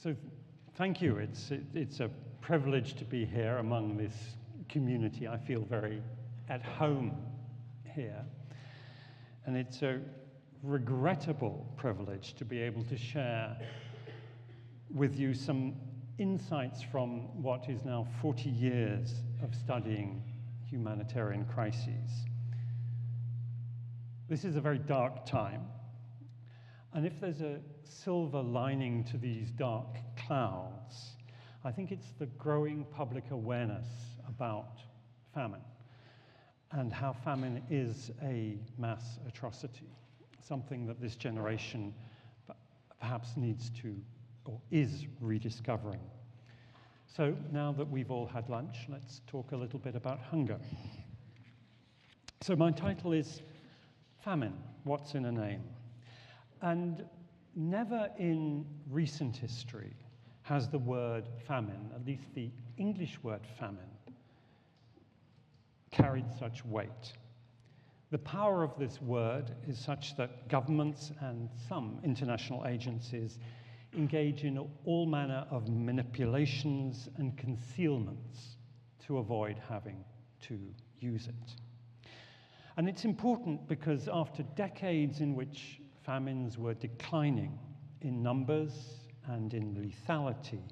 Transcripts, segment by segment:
So thank you. It's a privilege to be here among this community. I feel very at home here. And it's a regrettable privilege to be able to share with you some insights from what is now 40 years of studying humanitarian crises. This is a very dark time. And if there's a silver lining to these dark clouds, I think it's the growing public awareness about famine and how famine is a mass atrocity, something that this generation perhaps needs to or is rediscovering. So now that we've all had lunch, let's talk a little bit about hunger. So my title is Famine, What's in a Name? And never in recent history has the word famine, at least the English word famine, carried such weight. The power of this word is such that governments and some international agencies engage in all manner of manipulations and concealments to avoid having to use it. And it's important because after decades in which famines were declining in numbers and in lethality,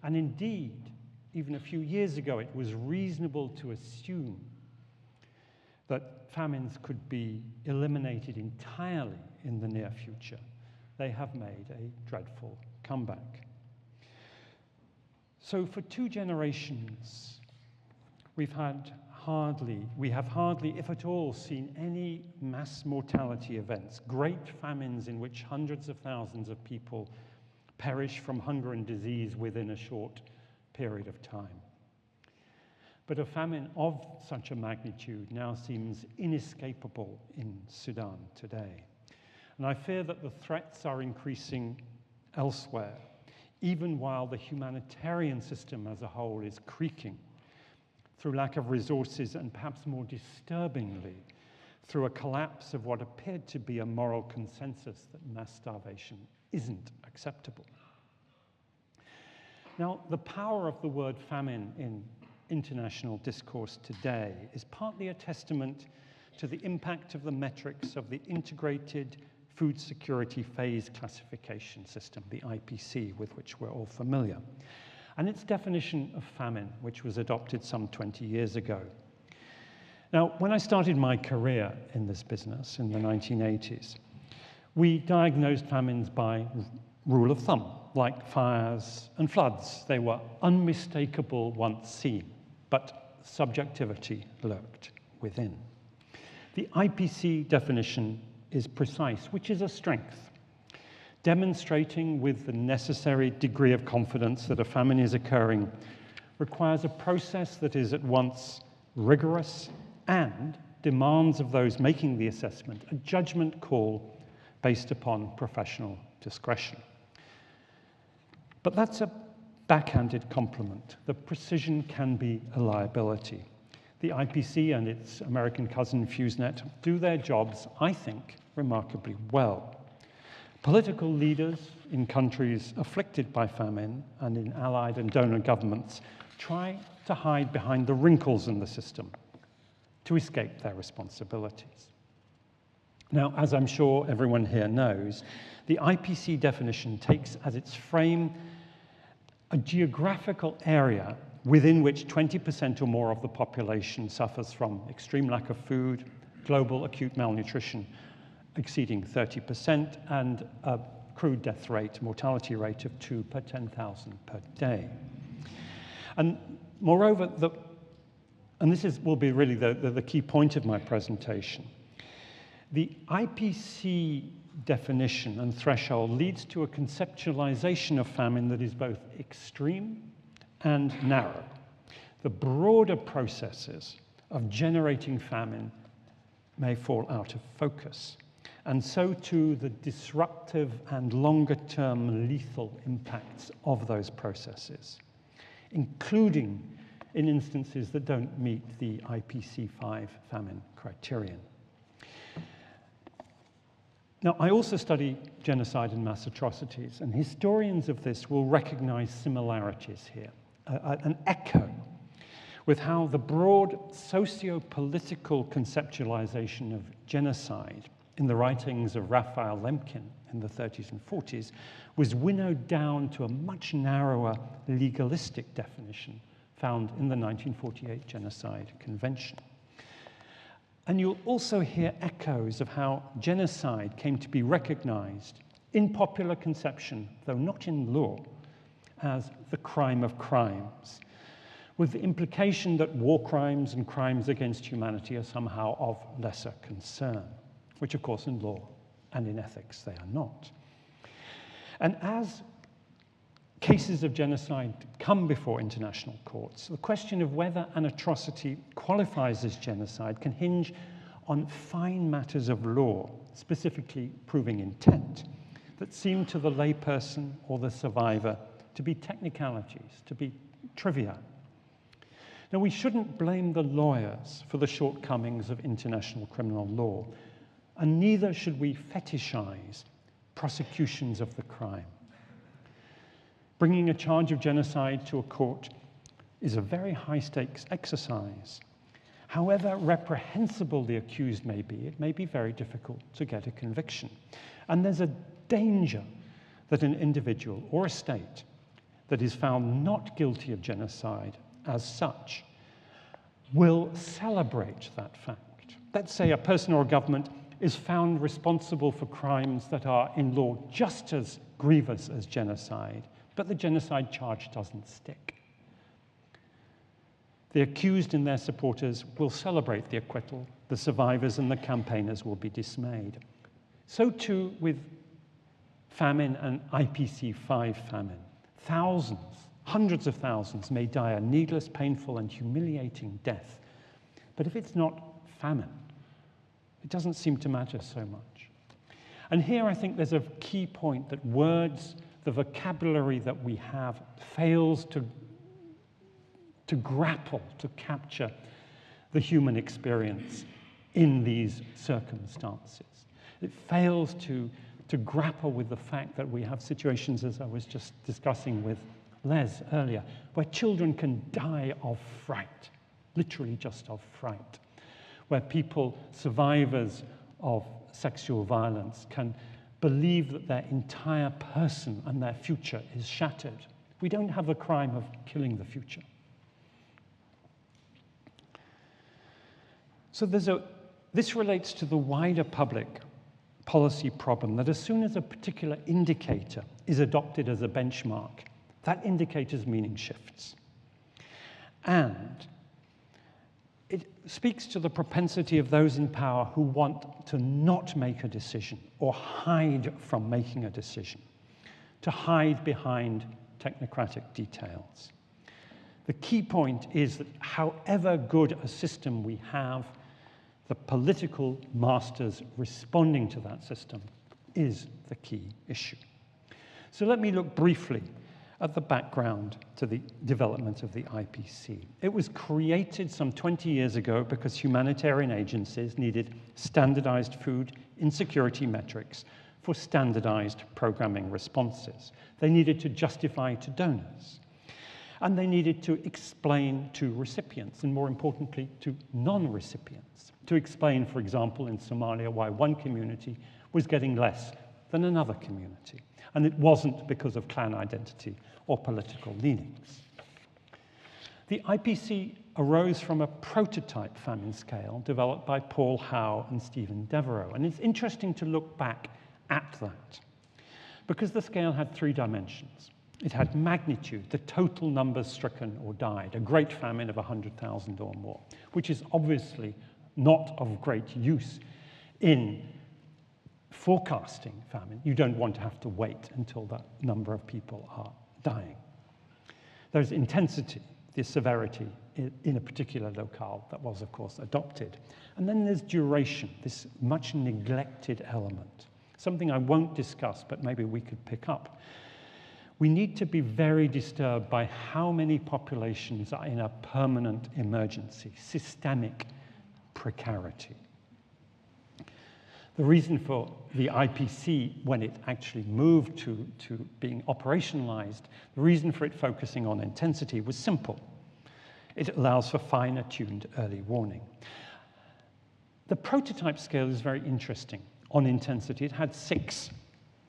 and indeed, even a few years ago, it was reasonable to assume that famines could be eliminated entirely in the near future. They have made a dreadful comeback. So for 2 generations, we have hardly, if at all, seen any mass mortality events, great famines in which hundreds of thousands of people perish from hunger and disease within a short period of time. But a famine of such a magnitude now seems inescapable in Sudan today. And I fear that the threats are increasing elsewhere, even while the humanitarian system as a whole is creaking through lack of resources and perhaps more disturbingly, through a collapse of what appeared to be a moral consensus that mass starvation isn't acceptable. Now, the power of the word famine in international discourse today is partly a testament to the impact of the metrics of the Integrated Food Security Phase Classification System, the IPC, with which we're all familiar, and its definition of famine, which was adopted some 20 years ago. Now, when I started my career in this business in the 1980s, we diagnosed famines by rule of thumb, like fires and floods. They were unmistakable once seen, but subjectivity lurked within. The IPC definition is precise, which is a strength, demonstrating with the necessary degree of confidence that a famine is occurring requires a process that is at once rigorous and demands of those making the assessment a judgment call based upon professional discretion. But that's a backhanded compliment. The precision can be a liability. The IPC and its American cousin FuseNet do their jobs, I think, remarkably well. Political leaders in countries afflicted by famine and in allied and donor governments try to hide behind the wrinkles in the system to escape their responsibilities. Now, as I'm sure everyone here knows, the IPC definition takes as its frame a geographical area within which 20% or more of the population suffers from extreme lack of food, global acute malnutrition exceeding 30%, and a crude death rate, mortality rate of 2 per 10,000 per day. And moreover, and this will be really the key point of my presentation, the IPC definition and threshold leads to a conceptualization of famine that is both extreme and narrow. The broader processes of generating famine may fall out of focus, and so too the disruptive and longer-term lethal impacts of those processes, including in instances that don't meet the IPC 5 famine criterion. Now, I also study genocide and mass atrocities, and historians of this will recognize similarities here, an echo with how the broad socio-political conceptualization of genocide in the writings of Raphael Lemkin in the 30s and 40s was winnowed down to a much narrower legalistic definition found in the 1948 Genocide Convention. And you'll also hear echoes of how genocide came to be recognized in popular conception, though not in law, as the crime of crimes, with the implication that war crimes and crimes against humanity are somehow of lesser concern, which of course in law and in ethics they are not. And as cases of genocide come before international courts, the question of whether an atrocity qualifies as genocide can hinge on fine matters of law, specifically proving intent, that seem to the layperson or the survivor to be technicalities, to be trivia. Now, we shouldn't blame the lawyers for the shortcomings of international criminal law, and neither should we fetishize prosecutions of the crime. Bringing a charge of genocide to a court is a very high-stakes exercise. However reprehensible the accused may be, it may be very difficult to get a conviction. And there's a danger that an individual or a state that is found not guilty of genocide as such will celebrate that fact. Let's say a person or a government is found responsible for crimes that are in law just as grievous as genocide, but the genocide charge doesn't stick. The accused and their supporters will celebrate the acquittal. The survivors and the campaigners will be dismayed. So too with famine and IPC 5 famine. Thousands, hundreds of thousands may die a needless, painful, and humiliating death. But if it's not famine, it doesn't seem to matter so much. And here I think there's a key point that words, the vocabulary that we have, fails to grapple, to capture the human experience in these circumstances. It fails to grapple with the fact that we have situations, as I was just discussing with Les earlier, where children can die of fright, literally just of fright, where people, survivors of sexual violence, can believe that their entire person and their future is shattered. We don't have the crime of killing the future. So this relates to the wider public policy problem that as soon as a particular indicator is adopted as a benchmark, that indicator's meaning shifts. And it speaks to the propensity of those in power who want to not make a decision or hide from making a decision, to hide behind technocratic details. The key point is that however good a system we have, the political masters responding to that system is the key issue. So let me look briefly at the background to the development of the IPC. It was created some 20 years ago because humanitarian agencies needed standardized food insecurity metrics for standardized programming responses. They needed to justify to donors. And they needed to explain to recipients, and more importantly, to non-recipients, to explain, for example, in Somalia, why one community was getting less than another community. And it wasn't because of clan identity or political leanings. The IPC arose from a prototype famine scale developed by Paul Howe and Stephen Devereaux. And it's interesting to look back at that, because the scale had three dimensions. It had magnitude, the total numbers stricken or died, a great famine of 100,000 or more, which is obviously not of great use in forecasting famine. You don't want to have to wait until that number of people are dying. There's intensity, the severity in a particular locale that was, of course, adopted. And then there's duration, this much neglected element, something I won't discuss, but maybe we could pick up. We need to be very disturbed by how many populations are in a permanent emergency, systemic precarity. The reason for the IPC, when it actually moved to being operationalized, the reason for it focusing on intensity was simple. It allows for finer tuned early warning. The prototype scale is very interesting. On intensity, it had 6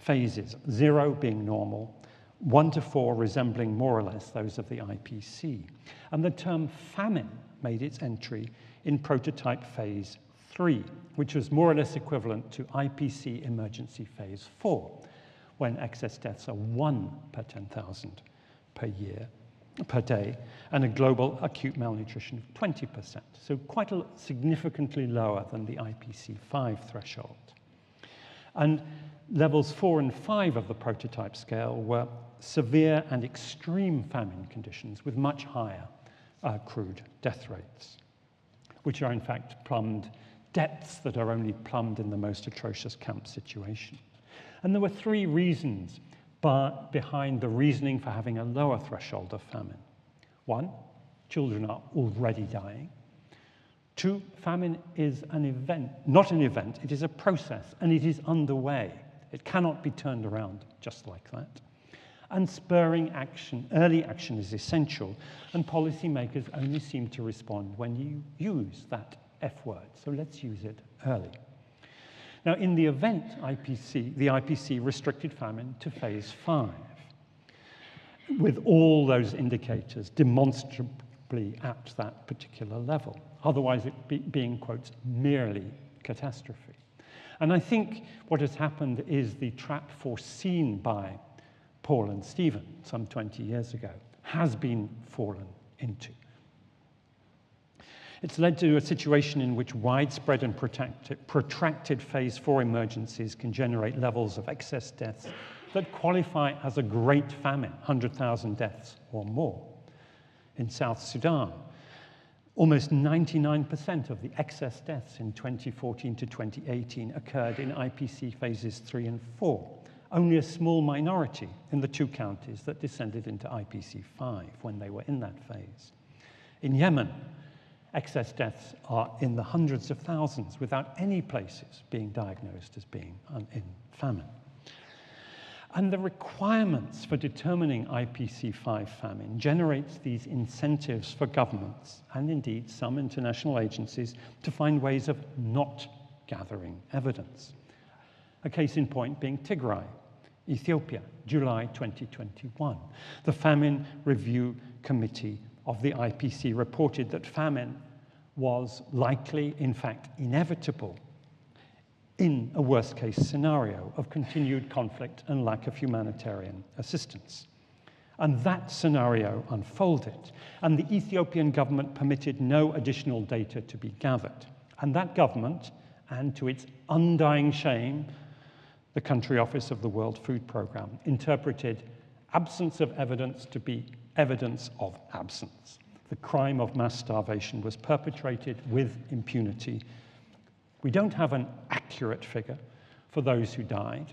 phases, 0 being normal, 1 to 4 resembling more or less those of the IPC. And the term famine made its entry in prototype phase 3, which was more or less equivalent to IPC emergency phase 4, when excess deaths are 1 per 10,000 per day, and a global acute malnutrition of 20%, so quite significantly lower than the IPC 5 threshold. And levels 4 and 5 of the prototype scale were severe and extreme famine conditions with much higher crude death rates, which are in fact plumbed depths that are only plumbed in the most atrocious camp situation. And there were 3 reasons behind the reasoning for having a lower threshold of famine. 1, children are already dying. 2, famine is an event, not an event, it is a process, and it is underway. It cannot be turned around just like that. And spurring action, early action is essential, and policymakers only seem to respond when you use that F word, so let's use it early. Now, in the event IPC, the IPC restricted famine to phase 5, with all those indicators demonstrably at that particular level, otherwise it being, quote, merely catastrophe. And I think what has happened is the trap foreseen by Paul and Stephen some 20 years ago has been fallen into. It's led to a situation in which widespread and protracted phase 4 emergencies can generate levels of excess deaths that qualify as a great famine, 100,000 deaths or more. In South Sudan, almost 99% of the excess deaths in 2014 to 2018 occurred in IPC phases 3 and 4. Only a small minority in the 2 counties that descended into IPC 5 when they were in that phase. In Yemen, excess deaths are in the hundreds of thousands without any places being diagnosed as being in famine. And the requirements for determining IPC 5 famine generates these incentives for governments and indeed some international agencies to find ways of not gathering evidence. A case in point being Tigray, Ethiopia, July 2021. The Famine Review Committee of the IPC reported that famine was likely, in fact, inevitable in a worst-case scenario of continued conflict and lack of humanitarian assistance. And that scenario unfolded, and the Ethiopian government permitted no additional data to be gathered. And that government, and to its undying shame, the country office of the World Food Programme, interpreted absence of evidence to be evidence of absence. The crime of mass starvation was perpetrated with impunity. We don't have an accurate figure for those who died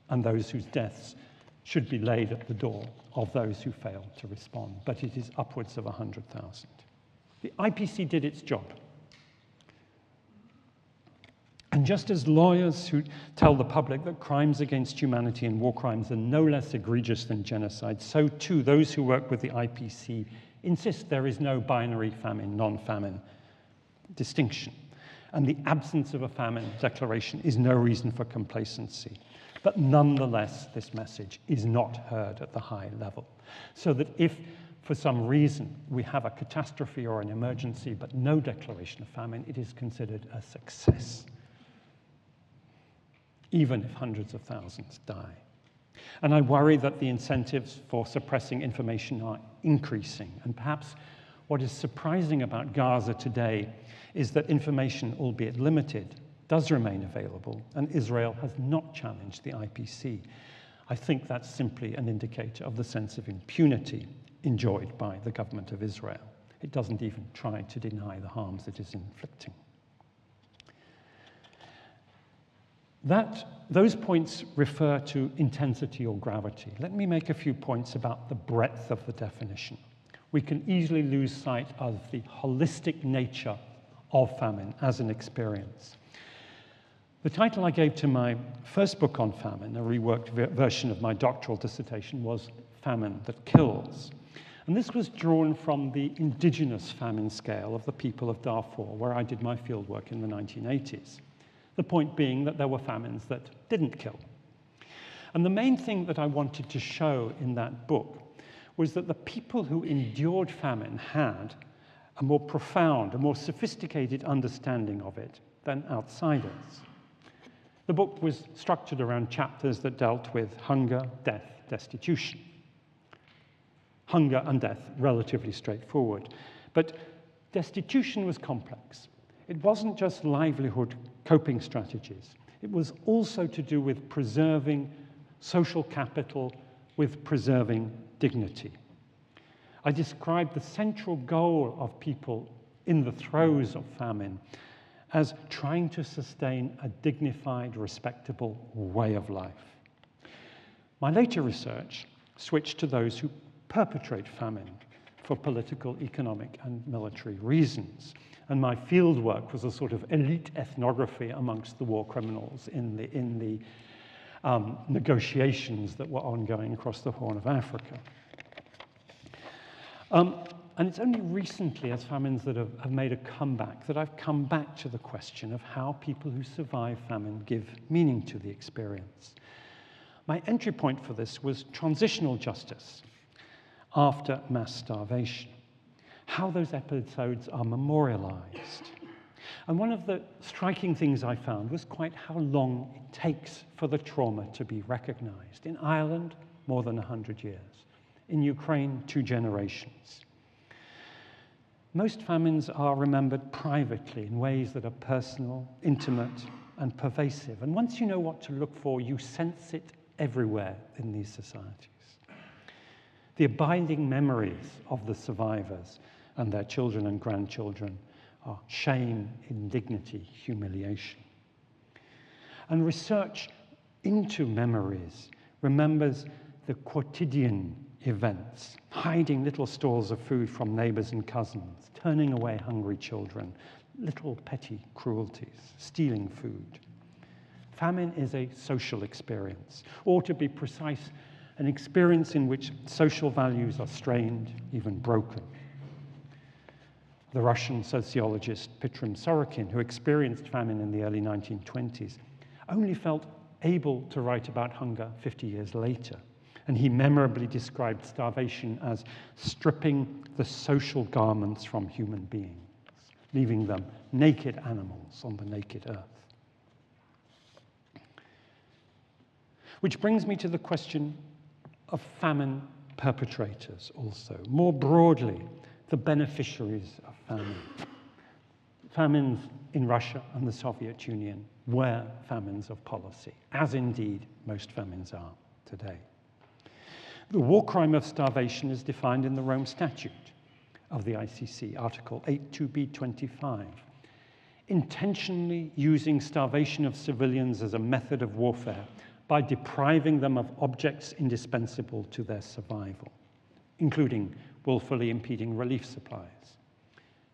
and those whose deaths should be laid at the door of those who failed to respond, but it is upwards of 100,000. The IPC did its job. And just as lawyers who tell the public that crimes against humanity and war crimes are no less egregious than genocide, so too those who work with the IPC insist there is no binary famine, non-famine distinction. And the absence of a famine declaration is no reason for complacency. But nonetheless, this message is not heard at the high level. So that if, for some reason, we have a catastrophe or an emergency but no declaration of famine, it is considered a success, even if hundreds of thousands die. And I worry that the incentives for suppressing information are increasing. And perhaps what is surprising about Gaza today is that information, albeit limited, does remain available, and Israel has not challenged the IPC. I think that's simply an indicator of the sense of impunity enjoyed by the government of Israel. It doesn't even try to deny the harms it is inflicting. Those points refer to intensity or gravity. Let me make a few points about the breadth of the definition. We can easily lose sight of the holistic nature of famine as an experience. The title I gave to my first book on famine, a reworked version of my doctoral dissertation, was Famine That Kills. And this was drawn from the indigenous famine scale of the people of Darfur, where I did my fieldwork in the 1980s. The point being that there were famines that didn't kill. And the main thing that I wanted to show in that book was that the people who endured famine had a more profound, a more sophisticated understanding of it than outsiders. The book was structured around chapters that dealt with hunger, death, destitution. Hunger and death, relatively straightforward. But destitution was complex. It wasn't just livelihood coping strategies. It was also to do with preserving social capital, with preserving dignity. I described the central goal of people in the throes of famine as trying to sustain a dignified, respectable way of life. My later research switched to those who perpetrate famine for political, economic, and military reasons. And my field work was a sort of elite ethnography amongst the war criminals in the negotiations that were ongoing across the Horn of Africa. And it's only recently, as famines that have made a comeback, that I've come back to the question of how people who survive famine give meaning to the experience. My entry point for this was transitional justice after mass starvation, how those episodes are memorialized. And one of the striking things I found was quite how long it takes for the trauma to be recognized. In Ireland, more than 100 years. In Ukraine, 2 generations. Most famines are remembered privately in ways that are personal, intimate, and pervasive. And once you know what to look for, you sense it everywhere in these societies. The abiding memories of the survivors and their children and grandchildren are shame, indignity, humiliation. And research into memories remembers the quotidian events, hiding little stores of food from neighbors and cousins, turning away hungry children, little petty cruelties, stealing food. Famine is a social experience, or to be precise, an experience in which social values are strained, even broken. The Russian sociologist Petrim Sorokin, who experienced famine in the early 1920s, only felt able to write about hunger 50 years later. And he memorably described starvation as stripping the social garments from human beings, leaving them naked animals on the naked earth. Which brings me to the question of famine perpetrators also. More broadly, the beneficiaries of famine. Famines in Russia and the Soviet Union were famines of policy, as indeed most famines are today. The war crime of starvation is defined in the Rome Statute of the ICC, Article 8(2)(b)(25), intentionally using starvation of civilians as a method of warfare by depriving them of objects indispensable to their survival, including willfully impeding relief supplies.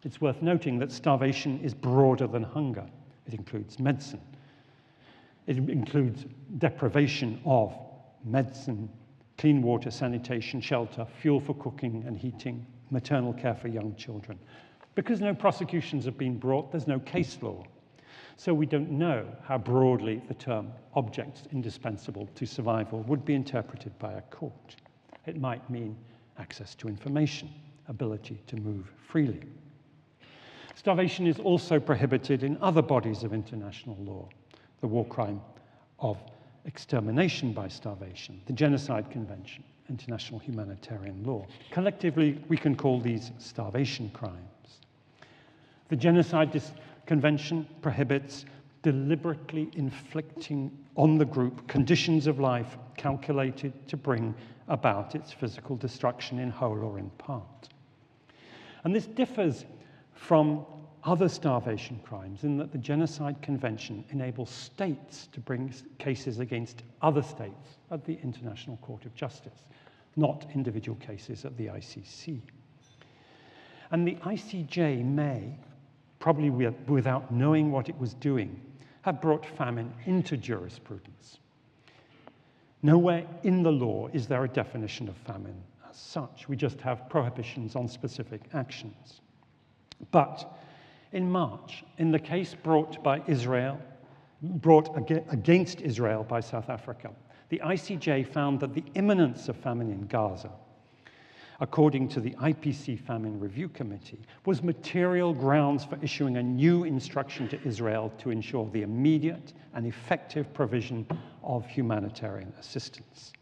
It's worth noting that starvation is broader than hunger. It includes medicine. It includes deprivation of medicine, clean water, sanitation, shelter, fuel for cooking and heating, maternal care for young children. Because no prosecutions have been brought, there's no case law. So we don't know how broadly the term objects indispensable to survival would be interpreted by a court. It might mean access to information, ability to move freely. Starvation is also prohibited in other bodies of international law. The war crime of extermination by starvation, the Genocide Convention, international humanitarian law. Collectively, we can call these starvation crimes. The Genocide Convention prohibits deliberately inflicting on the group conditions of life calculated to bring about its physical destruction in whole or in part. And this differs from other starvation crimes in that the Genocide Convention enables states to bring cases against other states at the International Court of Justice, not individual cases at the ICC. And the ICJ may, probably without knowing what it was doing, have brought famine into jurisprudence. Nowhere in the law is there a definition of famine as such. We just have prohibitions on specific actions. But in March, in the case brought against Israel by South Africa, the ICJ found that the imminence of famine in Gaza, according to the IPC Famine Review Committee, was material grounds for issuing a new instruction to Israel to ensure the immediate and effective provision of humanitarian assistance.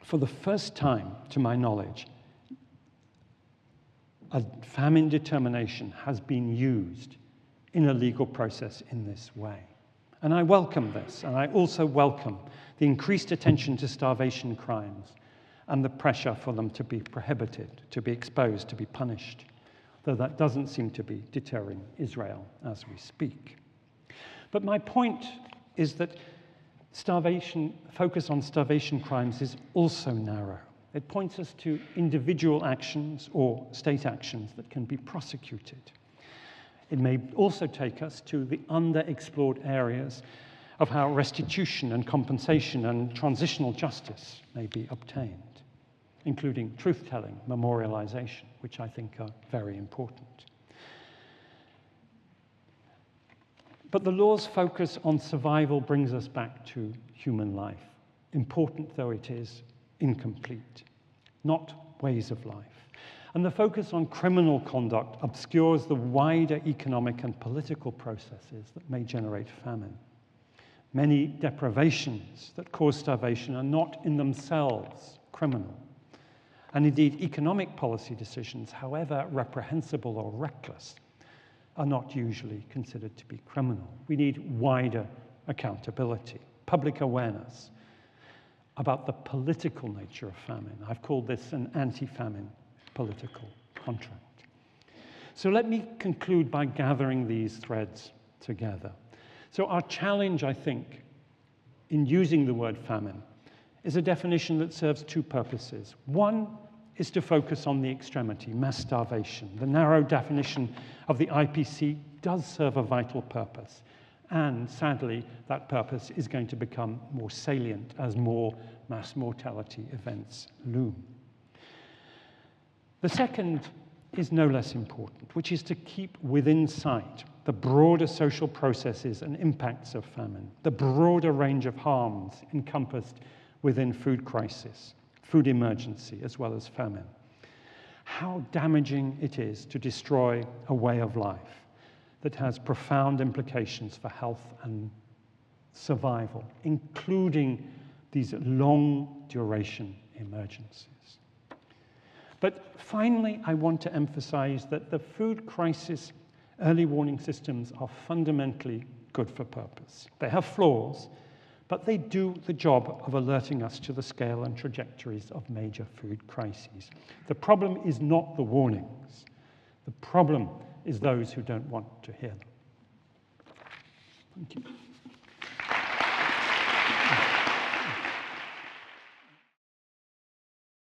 For the first time, to my knowledge, a famine determination has been used in a legal process in this way. And I welcome this, and I also welcome the increased attention to starvation crimes and the pressure for them to be prohibited, to be exposed, to be punished, though that doesn't seem to be deterring Israel as we speak. But my point is that focus on starvation crimes is also narrow. It points us to individual actions or state actions that can be prosecuted. It may also take us to the underexplored areas of how restitution and compensation and transitional justice may be obtained, including truth-telling, memorialization, which I think are very important. But the law's focus on survival brings us back to human life, important though it is, incomplete, not ways of life. And the focus on criminal conduct obscures the wider economic and political processes that may generate famine. Many deprivations that cause starvation are not in themselves criminal. And indeed, economic policy decisions, however reprehensible or reckless, are not usually considered to be criminal. We need wider accountability, public awareness about the political nature of famine. I've called this an anti-famine political contract. So let me conclude by gathering these threads together. So our challenge, I think, in using the word famine is a definition that serves two purposes. One is to focus on the extremity, mass starvation. The narrow definition of the IPC does serve a vital purpose. And sadly, that purpose is going to become more salient as more mass mortality events loom. The second is no less important, which is to keep within sight the broader social processes and impacts of famine, the broader range of harms encompassed within food crisis, food emergency, as well as famine. How damaging it is to destroy a way of life that has profound implications for health and survival, including these long-duration emergencies. But finally, I want to emphasize that the food crisis early warning systems are fundamentally good for purpose. They have flaws, but they do the job of alerting us to the scale and trajectories of major food crises. The problem is not the warnings. The problem is those who don't want to hear them. Thank you.